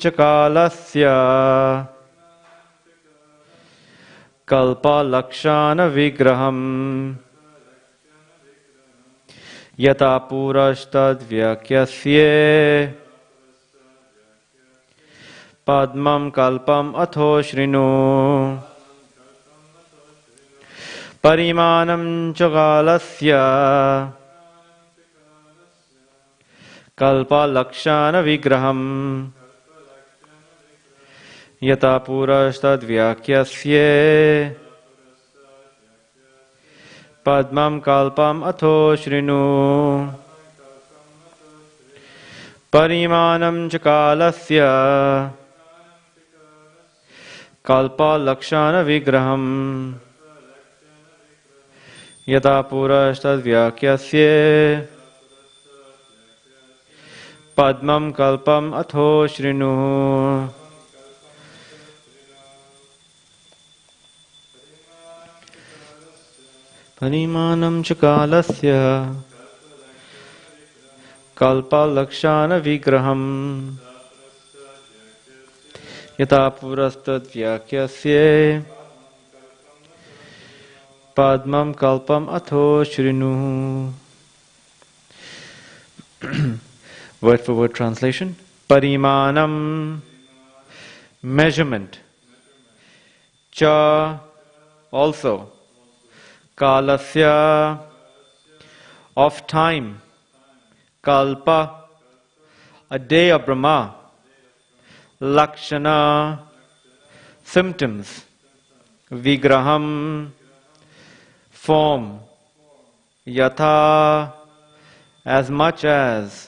च कालस्य कल्पलक्षानविग्रहम् यथा पुरस्तद्व्याख्यस्ये पद्मं कल्पम् अथो शृणु परिमाणं च कालस्य कल्पलक्षानविग्रहम् यथा पुरस्तद्व्याख्यस्ये पद्मं कल्पम् अथो शृणु परिमाणं च कालस्य कल्पलक्षानविग्रहम् यथा पुरस्तद्व्याख्यस्ये पद्मं कल्पम् अथो शृणु परिमाणं च कालस्य कल्पलक्षानविग्रहम् यथा पुरस्तद्व्याख्यस्ये पद्मं कल्पम् अथो शृणु. Word for word translation. Parimanam, measurement. Cha, also. Kalasya, of time. Kalpa, a day of Brahma. Lakshana, symptoms. Vigraham, form. Yatha, as much as.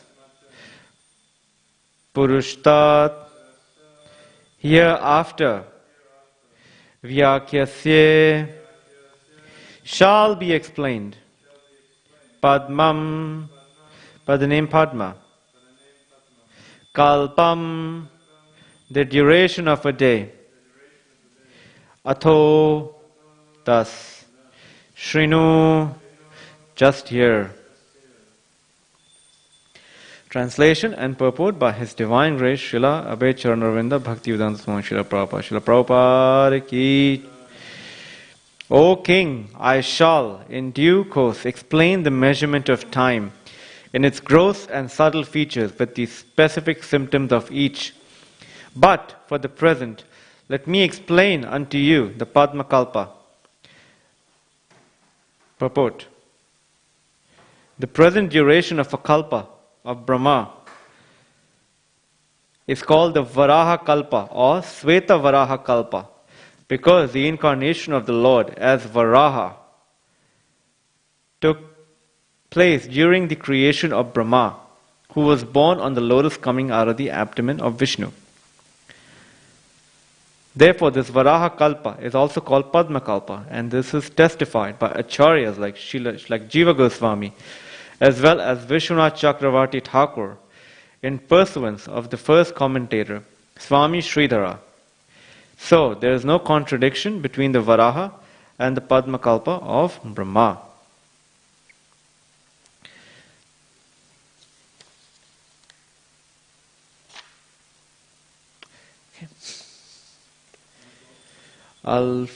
Purushtat, hereafter. Vyakyasye, shall be explained. Padmam, by the name Padma. Kalpam, the duration of a day. Atho, thus. Shrinu, just here. Translation and purport by His Divine Grace Srila Abhay Charanavinda Bhaktivedanta Swami Srila Prabhupada. Srila Prabhupada ki. O King, I shall in due course explain the measurement of time in its gross and subtle features with the specific symptoms of each. But for the present, let me explain unto you the Padma Kalpa. Purport. The present duration of a kalpa of Brahma is called the Varaha Kalpa or Sveta Varaha Kalpa because the incarnation of the Lord as Varaha took place during the creation of Brahma, who was born on the lotus coming out of the abdomen of Vishnu. Therefore, this Varaha Kalpa is also called Padma Kalpa, and this is testified by acharyas like Jiva Goswami, as well as Vishwanath Chakravarti Thakur, in pursuance of the first commentator, Swami Sridhara. So, there is no contradiction between the Varaha and the Padma Kalpa of Brahma. Okay. I'll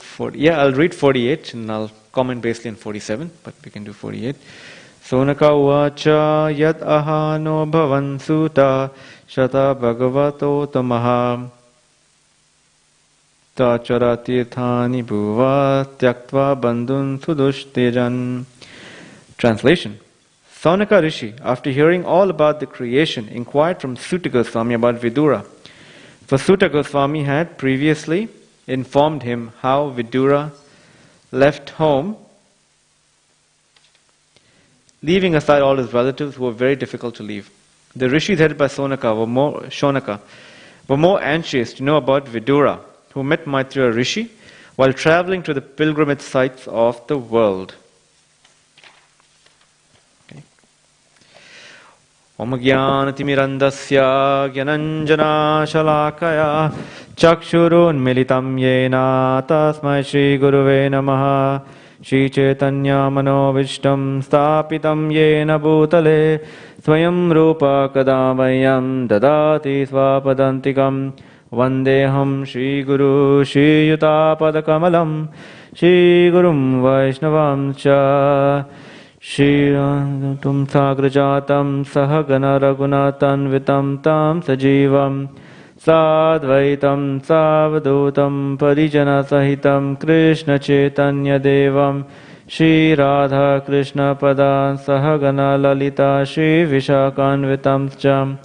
read 48 and I'll comment basically on 47, but we can do 48. Sonaka uvacha yad ahano bhavan suta shata bhagavato tamaha tachara tirthani bhuva tyaktva bandhun sudushtejan. Translation. Sonaka Rishi, after hearing all about the creation, inquired from Suta Goswami about Vidura. For Suta Goswami had previously informed him how Vidura left home, leaving aside all his relatives who were very difficult to leave. The rishis headed by Shonaka were more anxious to know about Vidura, who met Maitreya Rishi while traveling to the pilgrimage sites of the world. Om Jnanatimirandasya Gyananjana Shalakaya Chakshurun Militam Yena Tasmai Shri Guruve Namaha Shri Chaitanya Manovishtam Stapitam Yena Bhutale Swayam Rupa Kadavayam Dadati Swapadantikam Vandeham Shri Guru Shri Yuta Padakamalam Shri Gurum Vaishnavam Cha Shri Tum Sagrajatam Sahagana Raghunatan Tam Sajivam Sadvaitam Savadutam Parijana Sahitam Krishna Chaitanya Devam Shri Radha Krishna Padan Sahagana Lalita Shri Vishakanvitam Cham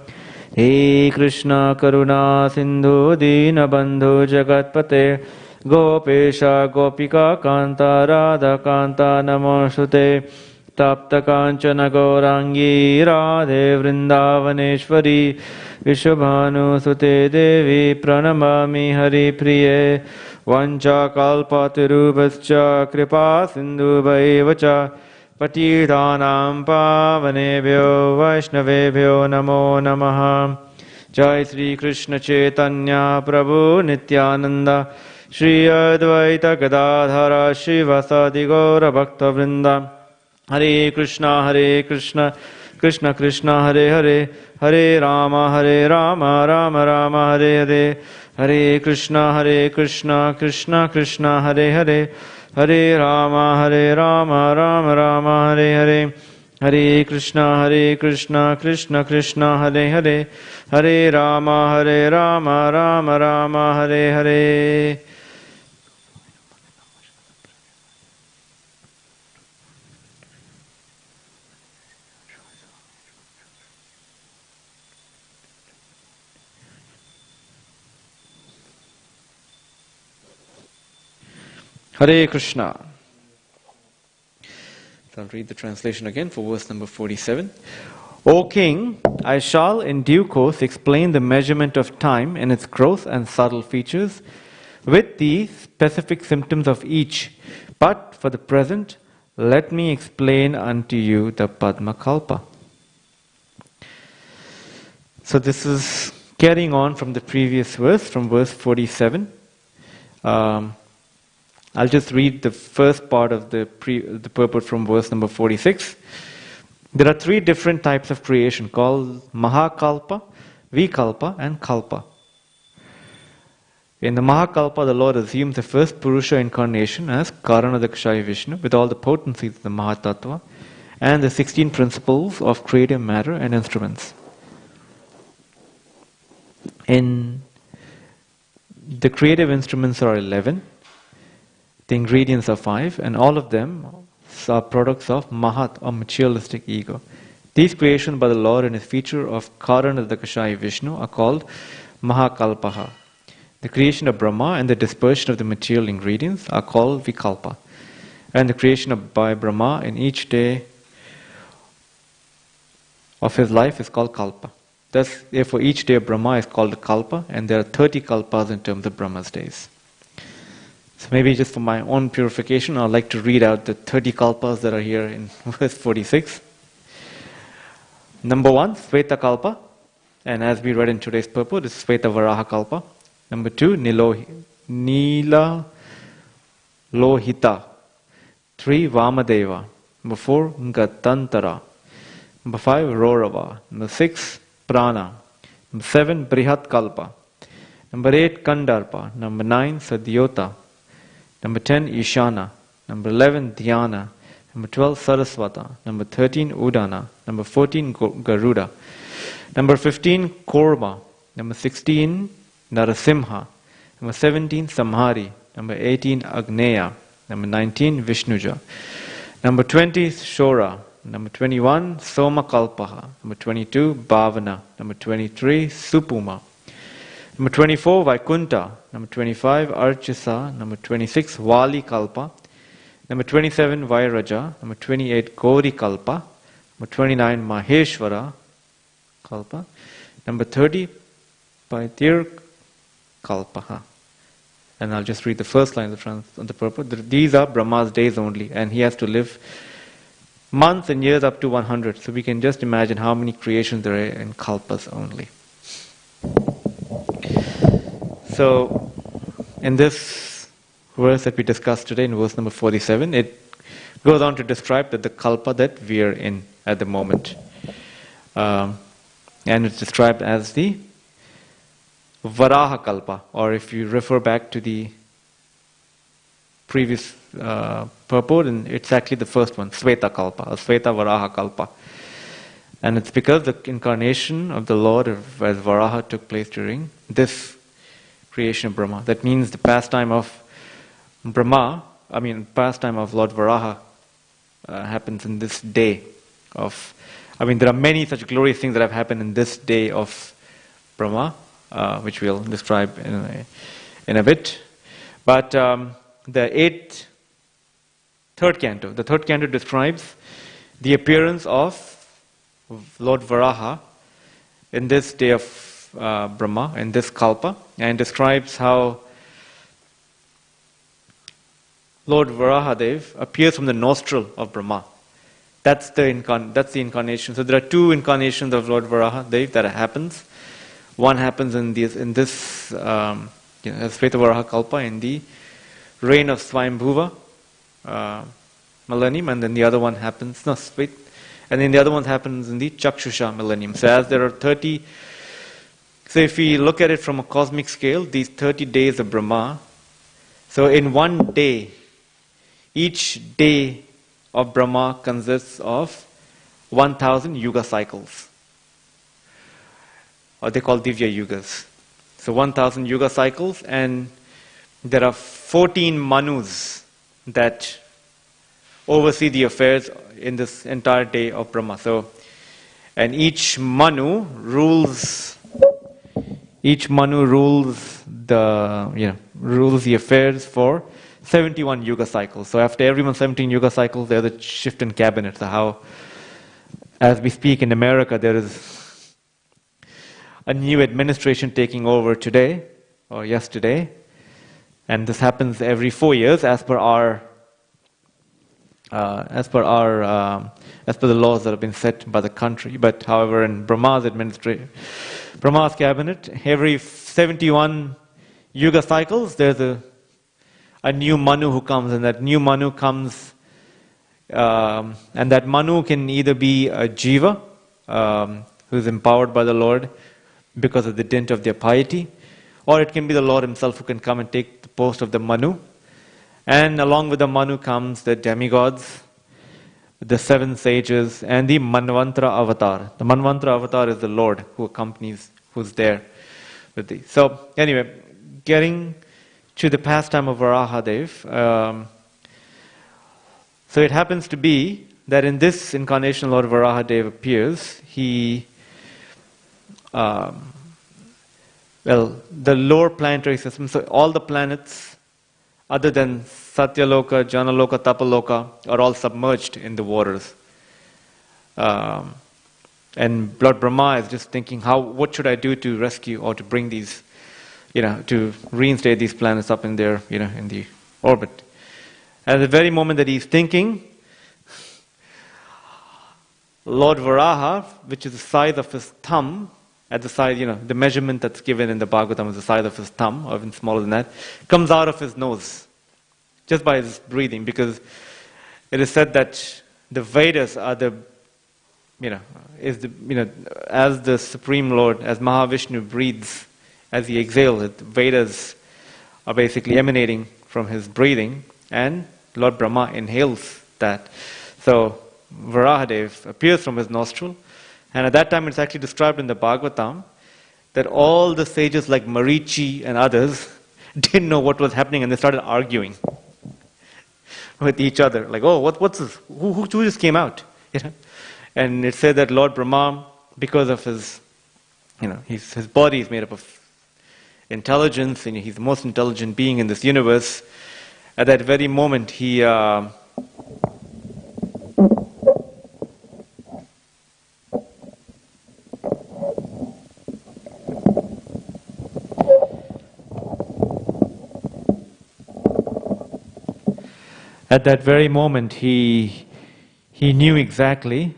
He Krishna Karuna Sindhu Dina Bandhu Jagatpate Gopesha Gopika Kanta Radha Kanta Namosute Tapta Kanchana Gaurangi Radhe Vrindavaneshwari Vishabhanu Sute Devi Pranamami Hari Priye Vancha Kalpatirubhascha Kripa Sindhu Bhaivacha Patitanam Pavanebhyo Vaishnavebhyo Namo Namaha Jai Sri Krishna Chaitanya Prabhu Nityananda Shri Advaita Gadadhara Shivasadi Gaura Bhakta Vrinda Hare Krishna Krishna Krishna Hare Hare Hare Rama Rama Rama Hare Hare Hare Krishna Krishna Krishna Hare Hare Hare Rama Rama Rama Hare Hare Hare Krishna Krishna Krishna Hare Hare Hare Rama Rama Rama Hare Hare. Hare Krishna. So I'll read the translation again for verse number 47. O King, I shall in due course explain the measurement of time and its growth and subtle features, with the specific symptoms of each. But for the present, let me explain unto you the Padma Kalpa. So this is carrying on from the previous verse, from verse 47. I'll just read the first part of the purport from verse number 46. There are three different types of creation called Mahakalpa, Vikalpa and Kalpa. In the Mahakalpa, the Lord assumes the first Purusha incarnation as Karanadakshaya Vishnu with all the potencies of the Mahatattva and the 16 principles of creative matter and instruments. In the creative instruments are 11. The ingredients are 5, and all of them are products of Mahat or materialistic ego. These creations by the Lord in his feature of Karanadakashaya Vishnu are called Mahakalpaha. The creation of Brahma and the dispersion of the material ingredients are called Vikalpa. And the creation by Brahma in each day of his life is called Kalpa. Thus, therefore, each day of Brahma is called a Kalpa, and there are 30 Kalpas in terms of Brahma's days. So maybe just for my own purification, I'd like to read out the 30 kalpas that are here in verse 46. Number 1, Sveta Kalpa. And as we read in today's purport, it's Sveta Varaha Kalpa. Number 2, Nila Lohita. 3, Vamadeva. Number 4, Gatantara. Number 5, Rorava. Number 6, Prana. Number 7, Brihat Kalpa. Number 8, Kandarpa. Number 9, Sadyota. Number 10, Ishana. Number 11, Dhyana. Number 12, Saraswata. Number 13, Udana. Number 14, Garuda. Number 15, Korma. Number 16, Narasimha. Number 17, Samhari. Number 18, Agneya. Number 19, Vishnuja. Number 20, Shora. Number 21, Somakalpaha. Number 22, Bhavana. Number 23, Supuma. Number 24, Vaikunta. Number 25, Archisa. Number 26, Vali Kalpa. Number 27, Vairaja. Number 28, Gauri Kalpa. Number 29, Maheshwara Kalpa. Number 30, Paitir Kalpaha. And I'll just read the first line of the purport. These are Brahma's days only, and he has to live months and years up to 100. So we can just imagine how many creations there are in Kalpas only. So, in this verse that we discussed today, in verse number 47, it goes on to describe that the kalpa that we are in at the moment. And it's described as the Varaha Kalpa, or if you refer back to the previous purport, and it's actually the first one, Sveta Kalpa, or Sveta Varaha Kalpa. And it's because the incarnation of the Lord as Varaha took place during this creation of Brahma. That means the pastime of pastime of Lord Varaha happens in this day of, there are many such glorious things that have happened in this day of Brahma, which we'll describe in a bit. But the third canto describes the appearance of Lord Varaha in this day of Brahma, in this kalpa, and describes how Lord Varahadev appears from the nostril of Brahma. That's the incarnation. So there are two incarnations of Lord Varahadev that happens. One happens in this Sveta Varaha Kalpa, in the reign of Swayambhuva millennium, and then the other one happens in the Chakshusha millennium. So as there are 30, so if we look at it from a cosmic scale, these 30 days of Brahma, so in one day, each day of Brahma consists of 1,000 yuga cycles, or they call Divya Yugas. So 1,000 yuga cycles, and there are 14 manus that oversee the affairs in this entire day of Brahma. So, and each manu rules the affairs for 71 yuga cycles. So after every 17 yuga cycles, there's a shift in cabinet. So how, as we speak in America, there is a new administration taking over today or yesterday, and this happens every 4 years as per the laws that have been set by the country. But however, in Brahma's cabinet, every 71 yuga cycles, there's a new Manu who comes, and that new Manu comes, and that Manu can either be a Jiva, who's empowered by the Lord because of the dint of their piety, or it can be the Lord himself who can come and take the post of the Manu. And along with the Manu comes the demigods, the 7 sages, and the Manvantara avatar. The Manvantara avatar is the Lord who accompanies, who's there with thee. So anyway, getting to the pastime of Varahadev. So it happens to be that in this incarnation Lord Varahadev appears. The lower planetary system, so all the planets other than Satyaloka, Janaloka, Tapaloka are all submerged in the waters. And Lord Brahma is just thinking, what should I do to rescue or to bring these, to reinstate these planets up in their, in the orbit. At the very moment that he's thinking, Lord Varaha, which is the size of his thumb, at the size, the measurement that's given in the Bhagavatam is the size of his thumb, or even smaller than that, comes out of his nose, just by his breathing, because it is said that the Vedas are as the Supreme Lord, as Mahavishnu breathes, as he exhales, the Vedas are basically emanating from his breathing, and Lord Brahma inhales that. So Varahadev appears from his nostril, and at that time it's actually described in the Bhagavatam that all the sages like Marichi and others didn't know what was happening, and they started arguing with each other, like, oh, what's this? Who just came out? And it said that Lord Brahma, because of his, his body is made up of intelligence, and he's the most intelligent being in this universe. At that very moment, he knew exactly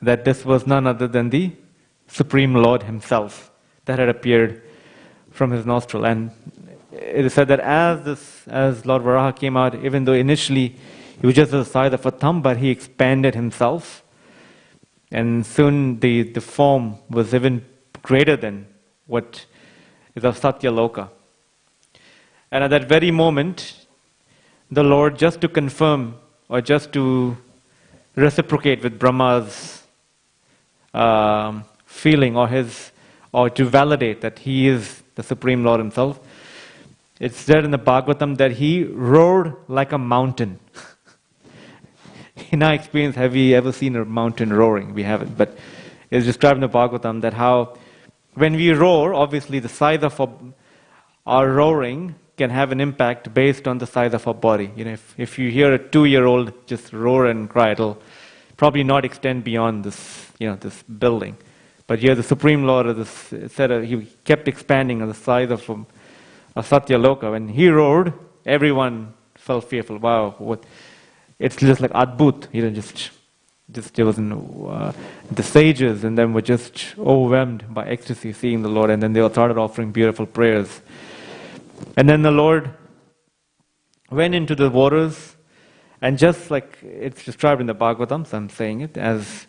that this was none other than the Supreme Lord himself that had appeared from his nostril. And it is said that as Lord Varaha came out, even though initially He was just the size of a thumb, but he expanded himself. And soon the form was even greater than what is of Satya Loka. And at that very moment, the Lord, just to confirm or just to reciprocate with Brahma's feeling or to validate that he is the Supreme Lord himself, it's said in the Bhagavatam that he roared like a mountain. In our experience, have we ever seen a mountain roaring? We haven't, but it's described in the Bhagavatam that how when we roar, obviously the size of our roaring can have an impact based on the size of our body. If you hear a 2-year-old just roar and cry, it'll probably not extend beyond this building. But here the Supreme Lord he kept expanding on the size of Satya Loka. When he roared, everyone felt fearful. Wow, what? It's just like Adbhut, just there was the sages and them were just overwhelmed by ecstasy seeing the Lord, and then they all started offering beautiful prayers. And then the Lord went into the waters, and just like it's described in the Bhagavatam, so I'm saying it, as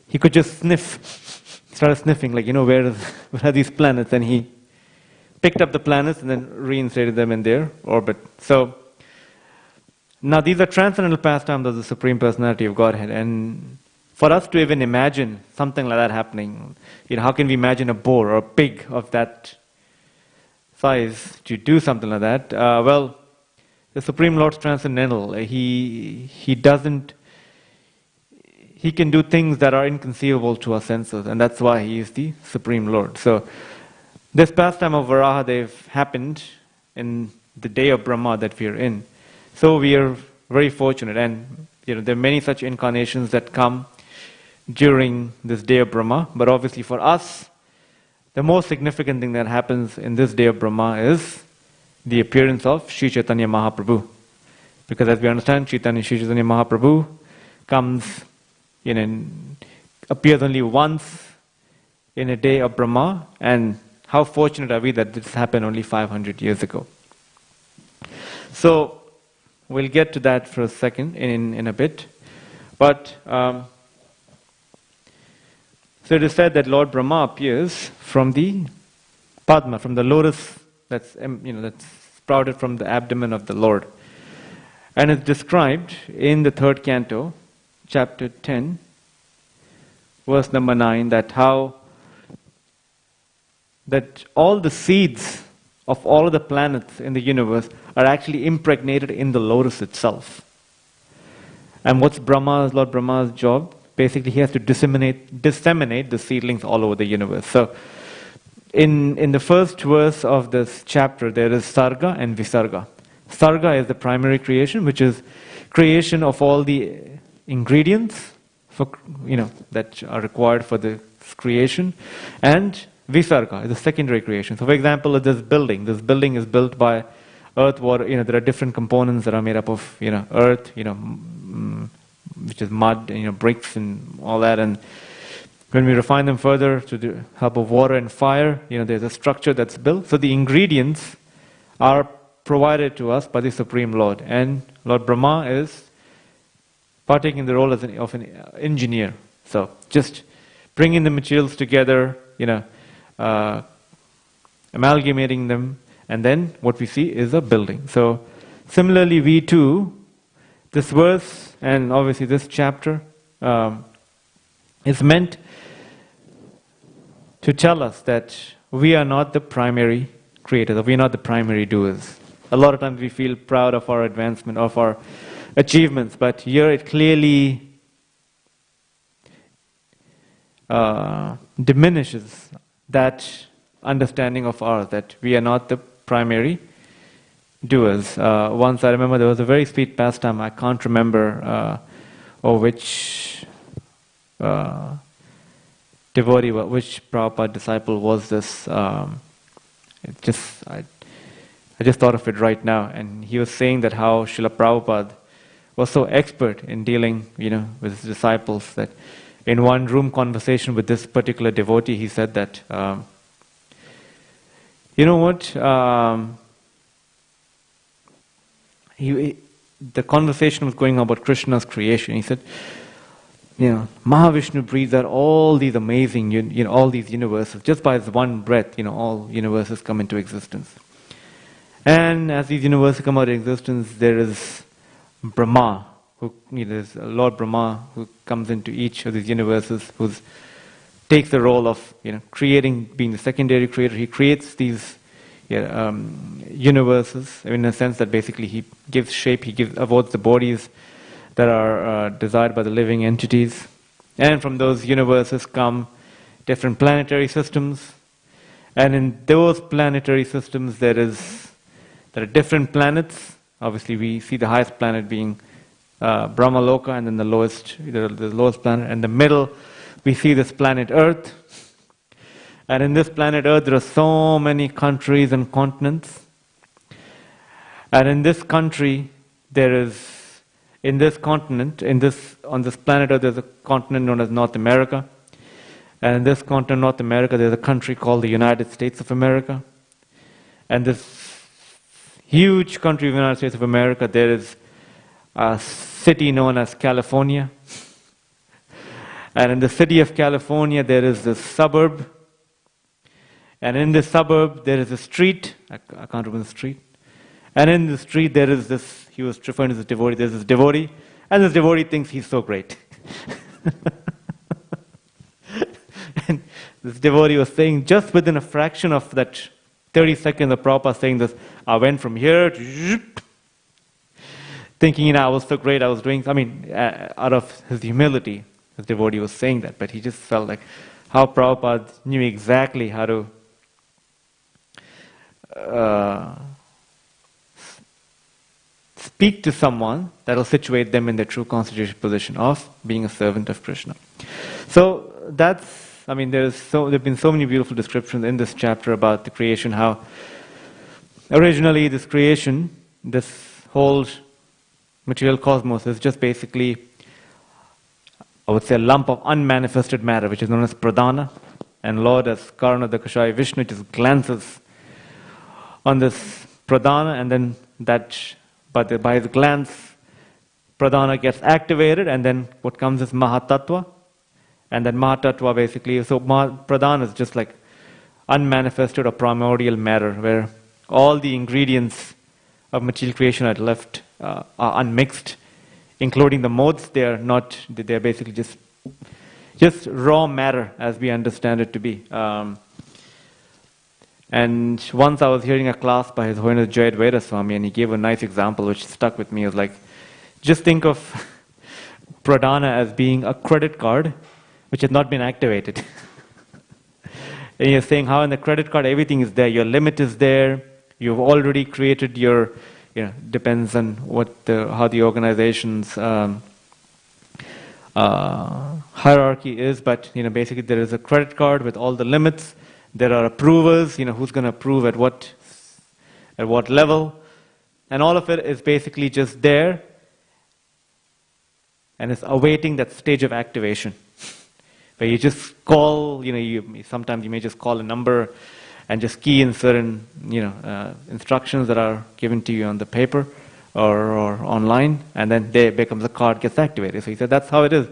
he could just started sniffing, like, where are these planets? And he picked up the planets and then reinstated them in their orbit. So, now these are transcendental pastimes of the Supreme Personality of Godhead, and for us to even imagine something like that happening, how can we imagine a boar or a pig of that size to do something like that? Well, the Supreme Lord's transcendental. He can do things that are inconceivable to our senses, and that's why he is the Supreme Lord. So, this pastime of Varahadev happened in the day of Brahma that we are in. So we are very fortunate, and there are many such incarnations that come during this day of Brahma. But obviously for us, the most significant thing that happens in this day of Brahma is the appearance of Sri Chaitanya Mahaprabhu. Because as we understand, Sri Chaitanya Mahaprabhu comes appears only once in a day of Brahma, and how fortunate are we that this happened only 500 years ago. So we'll get to that for a second in a bit. But so it is said that Lord Brahma appears from the Padma, from the lotus that's sprouted from the abdomen of the Lord. And it's described in the 3rd canto, chapter 10, verse number 9, that all the seeds of all of the planets in the universe are actually impregnated in the lotus itself. And what's Lord Brahma's job? Basically, he has to disseminate the seedlings all over the universe. So, in the first verse of this chapter, there is Sarga and Visarga. Sarga is the primary creation, which is creation of all the ingredients that are required for the creation, and Visarga is the secondary creation. So, for example, this building is built by earth, water. There are different components that are made up of earth, which is mud, bricks and all that. And when we refine them further to the help of water and fire, there's a structure that's built. So the ingredients are provided to us by the Supreme Lord, and Lord Brahma is partaking the role of an engineer. So just bringing the materials together, amalgamating them, and then what we see is a building. So similarly, we too, this verse and obviously this chapter is meant to tell us that we are not the primary creators, or we are not the primary doers. A lot of times we feel proud of our advancement, of our achievements, but here it clearly diminishes that understanding of ours, that we are not the primary doers. Once I remember there was a very sweet pastime, I can't remember which devotee, which Prabhupada disciple was this. I just thought of it right now, and he was saying that how Srila Prabhupada was so expert in dealing, with his disciples, that in one room conversation with this particular devotee, he said that, the conversation was going on about Krishna's creation. He said, Mahavishnu breathes out all these amazing, all these universes. Just by his one breath, all universes come into existence. And as these universes come out of existence, there is Brahma, there's Lord Brahma who comes into each of these universes, who takes the role of, creating, being the secondary creator. He creates these universes in a sense that basically he gives shape, he affords the bodies that are desired by the living entities. And from those universes come different planetary systems. And in those planetary systems there are different planets. Obviously we see the highest planet being Brahmaloka, and then the lowest planet. And in the middle we see this planet Earth. And in this planet Earth there are so many countries and continents. And in this country on this planet Earth, there's a continent known as North America. And in this continent, North America, there's a country called the United States of America. And this huge country of the United States of America, there is a city known as California. And in the city of California, there is this suburb. And in this suburb, there is a street. I can't remember the street. And in the street, there is this, he was referring to this devotee, there's this devotee, and this devotee thinks he's so great. And this devotee was saying, just within a fraction of that 30 seconds, the Prabhupada saying this, I went from here to thinking, I was so great, I was doing, out of his humility, this devotee was saying that, but he just felt like how Prabhupada knew exactly how to speak to someone that will situate them in their true constitutional position of being a servant of Krishna. So that's, there have been so many beautiful descriptions in this chapter about the creation, how originally this creation, this whole material cosmos is just basically, I would say, a lump of unmanifested matter, which is known as pradhana. And Lord, as Karna Dakashaya Vishnu, just glances on this pradhana, and then by his glance, pradhana gets activated, and then what comes is mahatattva. And then mahatattva basically, so pradhana is just like unmanifested or primordial matter, where all the ingredients of material creation are left, are unmixed, including the modes. They're basically just raw matter as we understand it to be. And once I was hearing a class by His Holiness Jayadvaita Swami, and he gave a nice example which stuck with me. It was like, just think of pradhana as being a credit card which has not been activated. And you're saying how in the credit card everything is there, your limit is there, you've already created your, depends on how the organization's hierarchy is, but basically there is a credit card with all the limits. There are approvers, who's going to approve at what level, and all of it is basically just there, and it's awaiting that stage of activation, where you just call, sometimes you may just call a number and just key in certain, instructions that are given to you on the paper or online, and then there becomes a card gets activated. So he said that's how it is.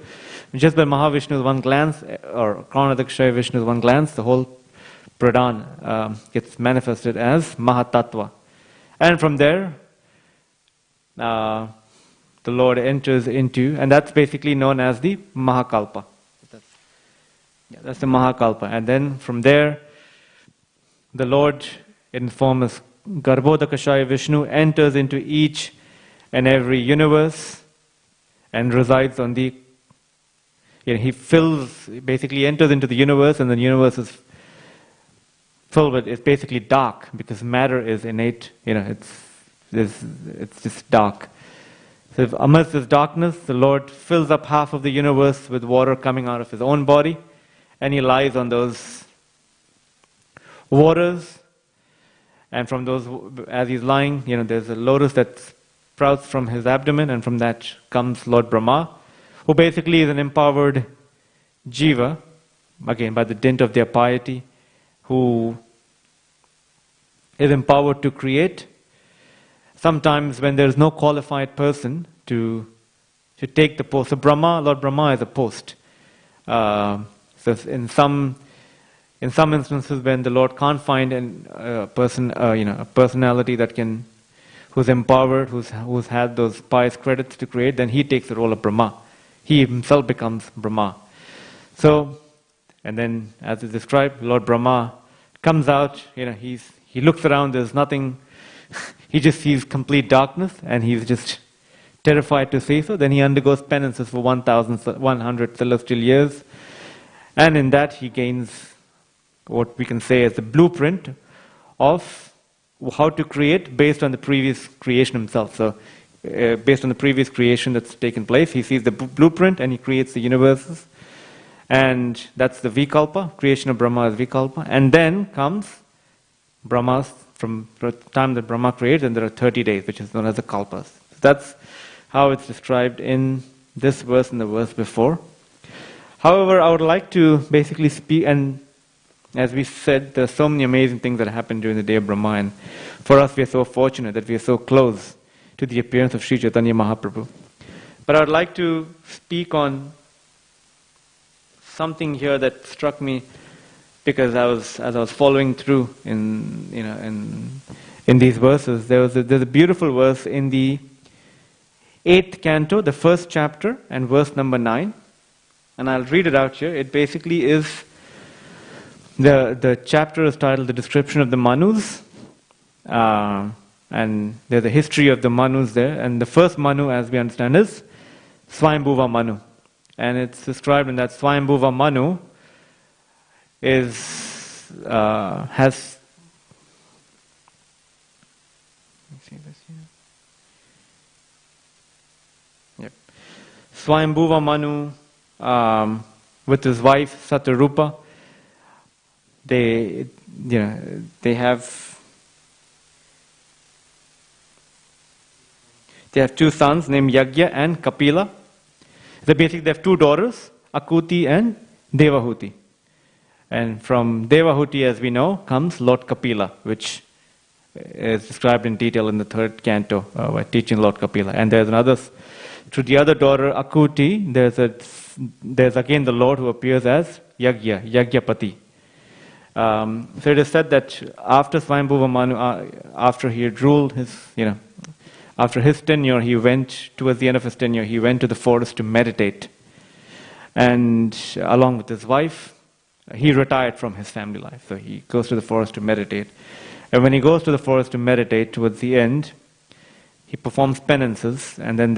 Just by Mahavishnu's one glance, or Karnadakshaya Vishnu's one glance, the whole pradhan gets manifested as mahatattva. And from there, the Lord enters into, and that's basically known as the Mahakalpa. That's the Mahakalpa. And then from there, the Lord, in form of Garbhodakashaya Vishnu, enters into each and every universe and resides on the, he basically enters into the universe, and the universe is filled with, it's basically dark, because matter is innate, it's just dark. So amidst this darkness, the Lord fills up half of the universe with water coming out of His own body, and He lies on those waters. And from those, as He's lying, there's a lotus that sprouts from His abdomen, and from that comes Lord Brahma, who basically is an empowered jiva, again by the dint of their piety, who is empowered to create. sometimes when there is no qualified person to take the post. So Lord Brahma is a post. So in some instances when the Lord can't find a personality who's empowered, who's had those pious credits to create, then he takes the role of Brahma. He himself becomes Brahma. So, and then as is described, Lord Brahma comes out, he looks around, there's nothing, he just sees complete darkness, and he's just terrified to see so. Then he undergoes penances for 1,100 celestial years, and in that he gains what we can say as the blueprint of how to create based on the previous creation himself. So, based on the previous creation that's taken place, he sees the blueprint and he creates the universes. And that's the Vikalpa, creation of Brahma is Vikalpa. And then comes Brahma's, from the time that Brahma creates, and there are 30 days, which is known as the Kalpas. So that's how it's described in this verse and the verse before. However, I would like to basically speak, and as we said, there are so many amazing things that happen during the day of Brahma, and for us we are so fortunate that we are so close to the appearance of Sri Chaitanya Mahaprabhu. But I would like to speak on something here that struck me, because as I was following through in these verses, there's a beautiful verse in the 8th canto, the 1st chapter, and verse number 9. And I'll read it out here. It basically is, the chapter is titled The Description of the Manus. And there's a history of the Manus there. And the first Manu, as we understand, is Swayambhuva Manu. And it's described in that Swayambhuva Manu has. Let me see this here. Yep. Swayambhuva Manu, with his wife Satarupa, they have two sons named Yagya and Kapila. So basically they have two daughters, Akuti and Devahuti. And from Devahuti, as we know, comes Lord Kapila, which is described in detail in the 3rd canto by teaching Lord Kapila. And there's another, to the other daughter, Akuti, there's again the Lord who appears as Yagya, Yagyapati. So it is said that after Swayambhuva Manu, after he had ruled after his tenure, towards the end of his tenure, he went to the forest to meditate. And along with his wife, he retired from his family life. So he goes to the forest to meditate. And when he goes to the forest to meditate, towards the end, he performs penances. And then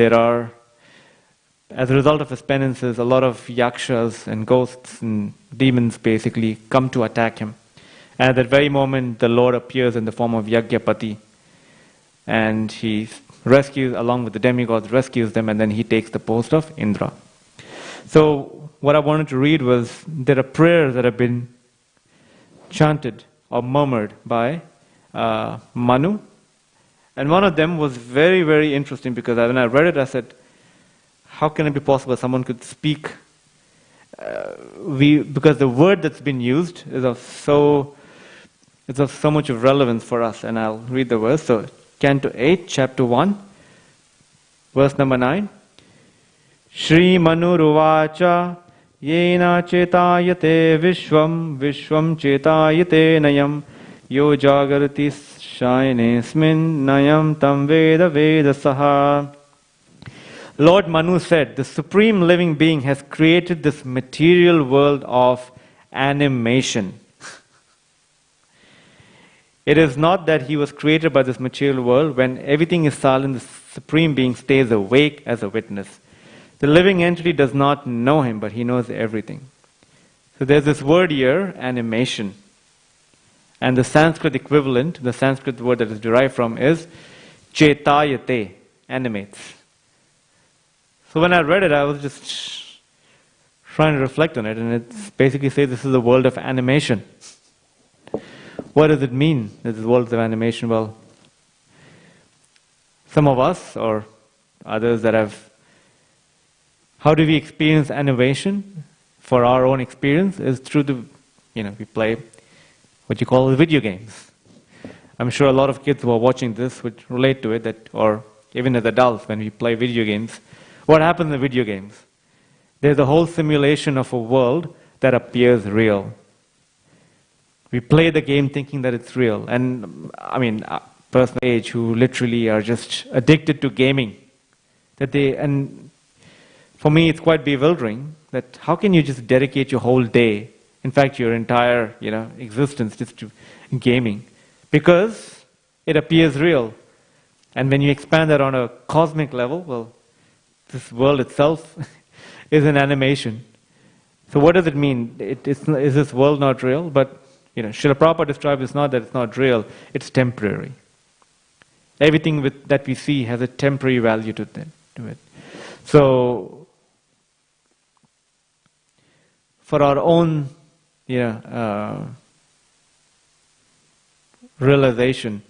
as a result of his penances, a lot of yakshas and ghosts and demons basically come to attack him. And at that very moment, the Lord appears in the form of Yagyapati. And he rescues, along with the demigods, rescues them, and then he takes the post of Indra. So what I wanted to read was, there are prayers that have been chanted or murmured by Manu. And one of them was very, very interesting, because when I read it, I said, how can it be possible someone could speak? Because the word that's been used is of so much of relevance for us. And I'll read the verse. So, Canto 8, Chapter 1, verse number 9. Shri Manuruvacha Yena Chetayate Vishwam Vishwam Chetayate Nayam Yo Jagarati Shainesmin Nayam Tam Veda Veda Saha. Lord Manu said, the Supreme Living Being has created this material world of animation. It is not that he was created by this material world. When everything is silent, the Supreme Being stays awake as a witness. The living entity does not know him, but he knows everything. So there's this word here, animation. And the Sanskrit equivalent, the Sanskrit word that is derived from, is chetayate, animates. So when I read it, I was just trying to reflect on it, and it basically says this is the world of animation. What does it mean, this is the world of animation? Well, some of us, or others that have, how do we experience animation for our own experience is through we play what you call video games. I'm sure a lot of kids who are watching this would relate to it, that, or even as adults when we play video games. What happens in video games? There's a whole simulation of a world that appears real. We play the game thinking that it's real. And I mean, person age who literally are just addicted to gaming. And for me, it's quite bewildering that how can you just dedicate your whole day, in fact, your entire existence just to gaming, because it appears real. And when you expand that on a cosmic level, well, this world itself is an animation. So what does it mean? Is this world not real? But Srila Prabhupada describes it's not that it's not real, it's temporary. Everything that we see has a temporary value to it. So, for our own realization,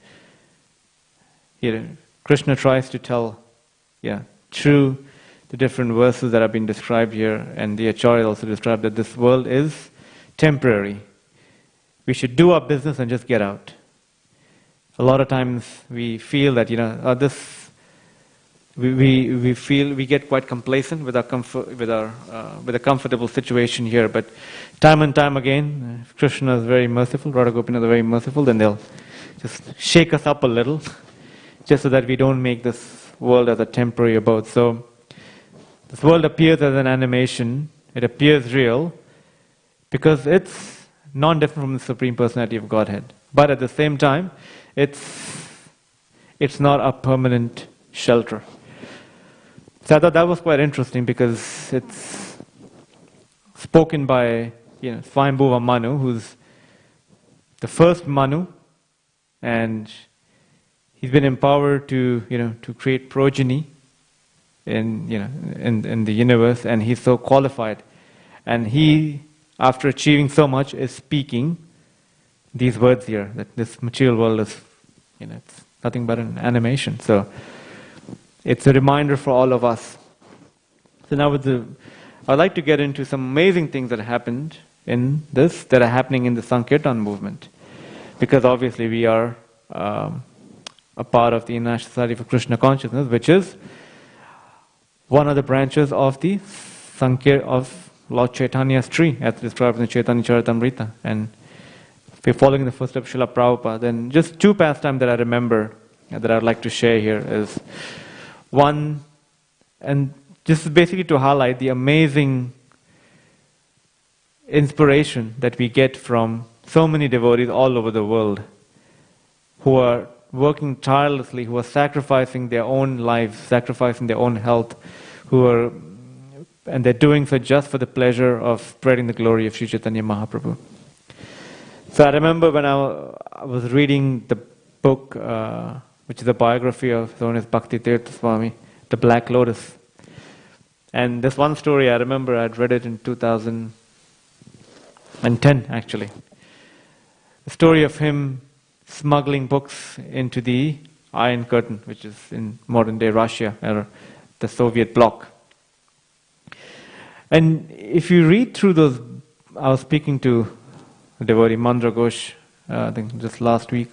Krishna tries to tell through the different verses that have been described here, and the Acharya also described that this world is temporary. We should do our business and just get out. A lot of times we feel that we get quite complacent with our comfort, with a comfortable situation here. But time and time again, if Krishna is very merciful, Radha Gopinath is very merciful, then they'll just shake us up a little, just so that we don't make this world as a temporary abode. So this world appears as an animation. It appears real because it's non-different from the Supreme Personality of Godhead. But at the same time, it's not a permanent shelter. So I thought that was quite interesting because it's spoken by Swayambhuva Manu, who's the first Manu, and he's been empowered to create progeny in the universe, and he's so qualified, and he, after achieving so much, is speaking these words here, that this material world is it's nothing but an animation. So it's a reminder for all of us. So now I'd like to get into some amazing things that happened that are happening in the Sankirtan movement, because obviously we are a part of the International Society for Krishna Consciousness, which is one of the branches of the of Lord Chaitanya's tree, as described in the Chaitanya Charitamrita. And if we're following the footsteps of Srila Prabhupada, then just two pastimes that I remember that I'd like to share here is one, and just basically to highlight the amazing inspiration that we get from so many devotees all over the world who are working tirelessly, who are sacrificing their own lives, sacrificing their own health, and they're doing so just for the pleasure of spreading the glory of Sri Chaitanya Mahaprabhu. So I remember when I was reading the book, which is a biography of known as Bhakti Tirtha Swami, The Black Lotus. And this one story, I remember I'd read it in 2010 actually. The story of him smuggling books into the Iron Curtain, which is in modern day Russia, or the Soviet bloc. And if you read through those, I was speaking to a devotee, Mandra Ghosh, I think just last week,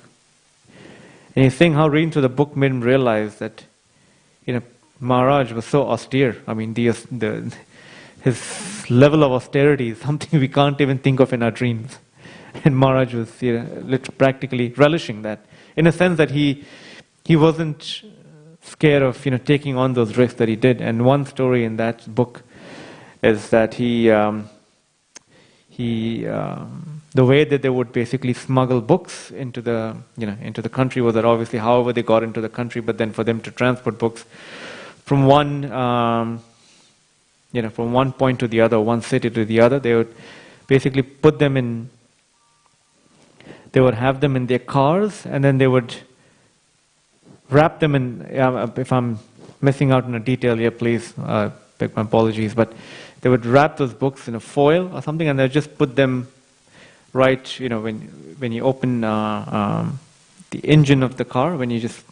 and he's saying how reading through the book made him realize that, Maharaj was so austere. I mean, his level of austerity is something we can't even think of in our dreams. And Maharaj was practically relishing that, in a sense that he wasn't scared of taking on those risks that he did. And one story in that book is that the way that they would basically smuggle books into the country was that obviously however they got into the country, but then for them to transport books from one point to the other, one city to the other, they would basically put them in. They would have them in their cars, and then they would wrap them in. If I'm missing out on a detail here, please beg my apologies. But they would wrap those books in a foil or something, and they just put them right. When you open the engine of the car, when you just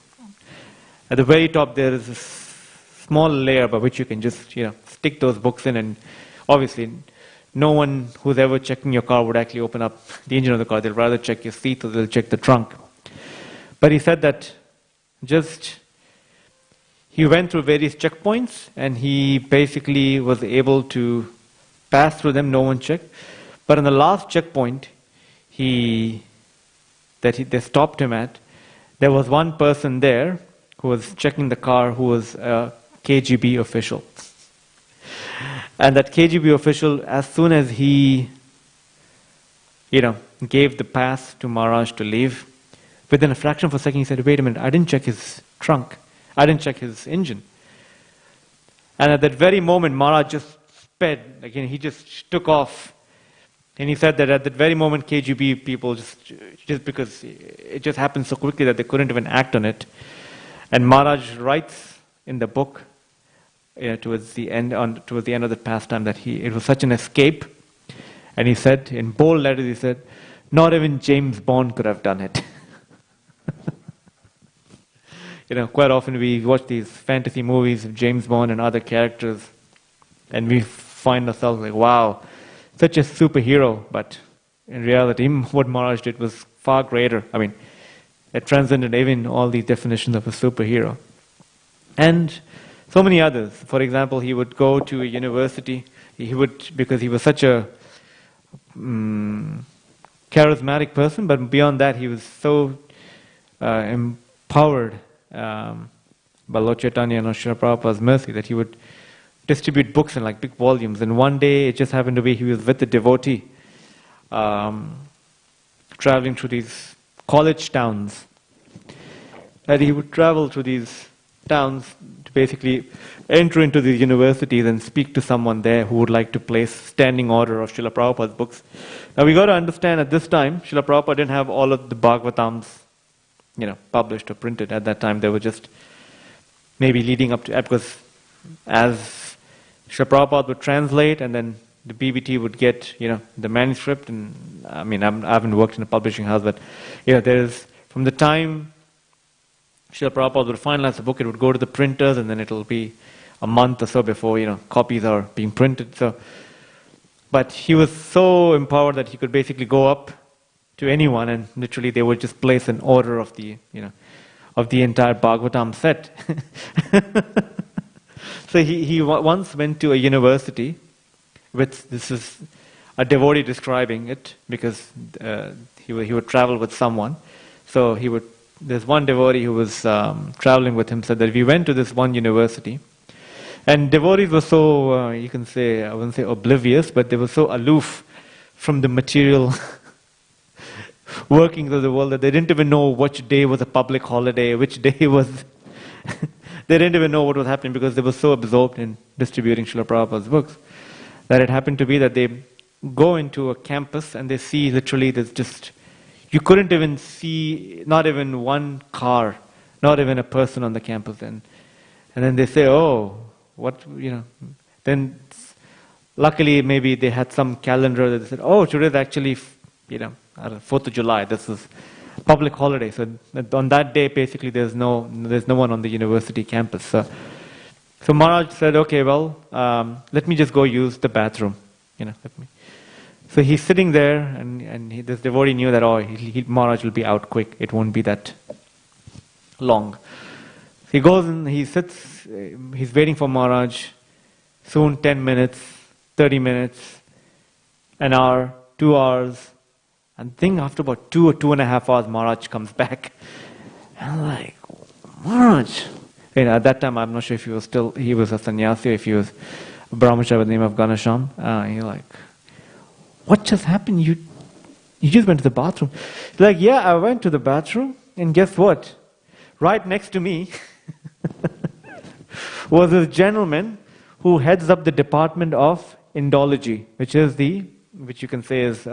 at the very top there is this small layer by which you can just stick those books in, and obviously no one who's ever checking your car would actually open up the engine of the car. They'll rather check your seat or they'll check the trunk. But he said that he went through various checkpoints and he basically was able to pass through them, no one checked. But on the last checkpoint they stopped him at, there was one person there who was checking the car who was a KGB official. And that KGB official, as soon as he gave the pass to Maharaj to leave, within a fraction of a second he said, wait a minute, I didn't check his trunk. I didn't check his engine. And at that very moment, Maharaj just sped. Again, he just took off. And he said that at that very moment, KGB people, just because it just happened so quickly that they couldn't even act on it. And Maharaj writes in the book, towards the end of the pastime, that it was such an escape. And he said, in bold letters, he said, not even James Bond could have done it. Quite often we watch these fantasy movies of James Bond and other characters, and we find ourselves like, wow, such a superhero. But in reality, what Maharaj did was far greater. I mean, it transcended even all these definitions of a superhero. And so many others. For example, he would go to a university. Because he was such a charismatic person, but beyond that, he was so empowered by Lord Chaitanya and Srila Prabhupada's mercy that he would distribute books in like big volumes. And one day, it just happened to be he was with a devotee traveling through these college towns. And he would travel through these towns to basically enter into these universities and speak to someone there who would like to place standing order of Srila Prabhupada's books. Now we got to understand, at this time, Srila Prabhupada didn't have all of the Bhagavatams published or printed. At that time, they were just maybe leading up to, because as Srila Prabhupada would translate, and then the BBT would get, the manuscript, and I mean, I haven't worked in a publishing house, but, there's, from the time Srila Prabhupada would finalize the book, it would go to the printers, and then it'll be a month or so before, copies are being printed. So, but he was so empowered that he could basically go up to anyone, and literally they would just place an order of the, of the entire Bhagavatam set. So he once went to a university, this is a devotee describing it, because he would travel with someone. So there's one devotee who was traveling with him, said that we went to this one university, and devotees were so, you can say, I wouldn't say oblivious, but they were so aloof from the material workings of the world that they didn't even know which day was a public holiday, which day was... They didn't even know what was happening because they were so absorbed in distributing Srila Prabhupada's books, that it happened to be that they go into a campus and they see literally there's just... You couldn't even see, not even one car, not even a person on the campus. And then they say, oh, what, Then luckily maybe they had some calendar that they said, oh, today is actually, 4th of July, this is public holiday. So on that day, basically, there's no one on the university campus. So Maharaj said, okay, well, let me just go use the bathroom. So he's sitting there, and this devotee knew that, Maharaj will be out quick. It won't be that long. So he goes and he sits, he's waiting for Maharaj. Soon 10 minutes, 30 minutes, an hour, 2 hours. And think after about 2 or 2.5 hours, Maharaj comes back. And I'm like, Maharaj. At that time, I'm not sure if he was a sannyasi, or if he was a brahmachari by the name of Ganesham. You're like, what just happened? You just went to the bathroom. He's like, yeah, I went to the bathroom, and guess what? Right next to me was this gentleman who heads up the Department of Indology, which you can say is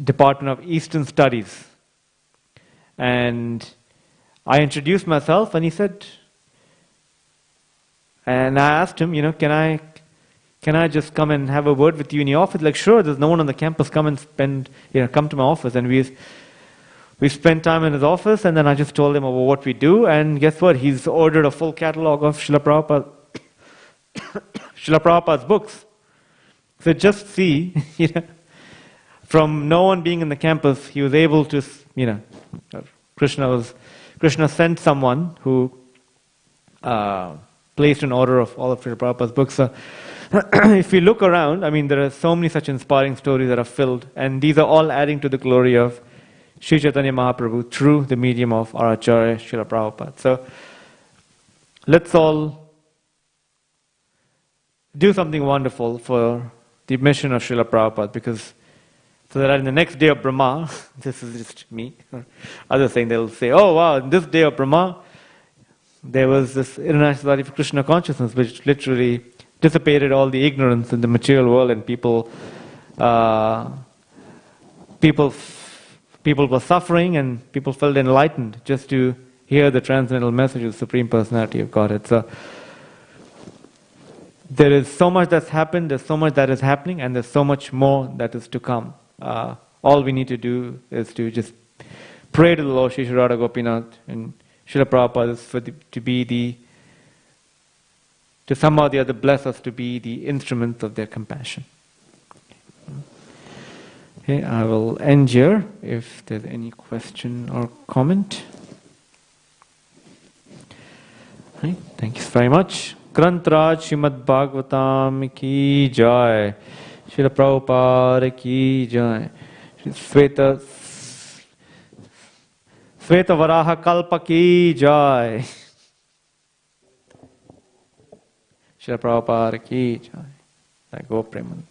Department of Eastern Studies. And I introduced myself, and he said, and I asked him, can I just come and have a word with you in your office? Like, sure, there's no one on the campus, come to my office. And we spent time in his office, and then I just told him about what we do, and guess what? He's ordered a full catalog of Srila Prabhupada's books. So just see, from no one being in the campus, he was able to, Krishna sent someone who placed an order of all of Srila Prabhupada's books. If you look around, I mean, there are so many such inspiring stories that are filled, and these are all adding to the glory of Sri Chaitanya Mahaprabhu through the medium of our Acharya Srila Prabhupada. So let's all do something wonderful for the mission of Srila Prabhupada, because so that in the next day of Brahma, this is just me, or others saying, they'll say, oh wow, in this day of Brahma, there was this International Society for Krishna Consciousness, which literally dissipated all the ignorance in the material world, and people were suffering, and people felt enlightened just to hear the transcendental message of the Supreme Personality of Godhead. So there is so much that's happened, there's so much that is happening, and there's so much more that is to come. All we need to do is to just pray to the Lord Shri Radha Gopinath and Srila Prabhupada to somehow or the other bless us to be the instruments of their compassion. Okay, I will end here if there's any question or comment. Okay, thank you very much. Grantraj Srimad Bhagavatam ki jai. Srila Prabhupada ki jai. Sveta Varaha Kalpa ki jai. Srila Prabhupada ki jai. Go Preman.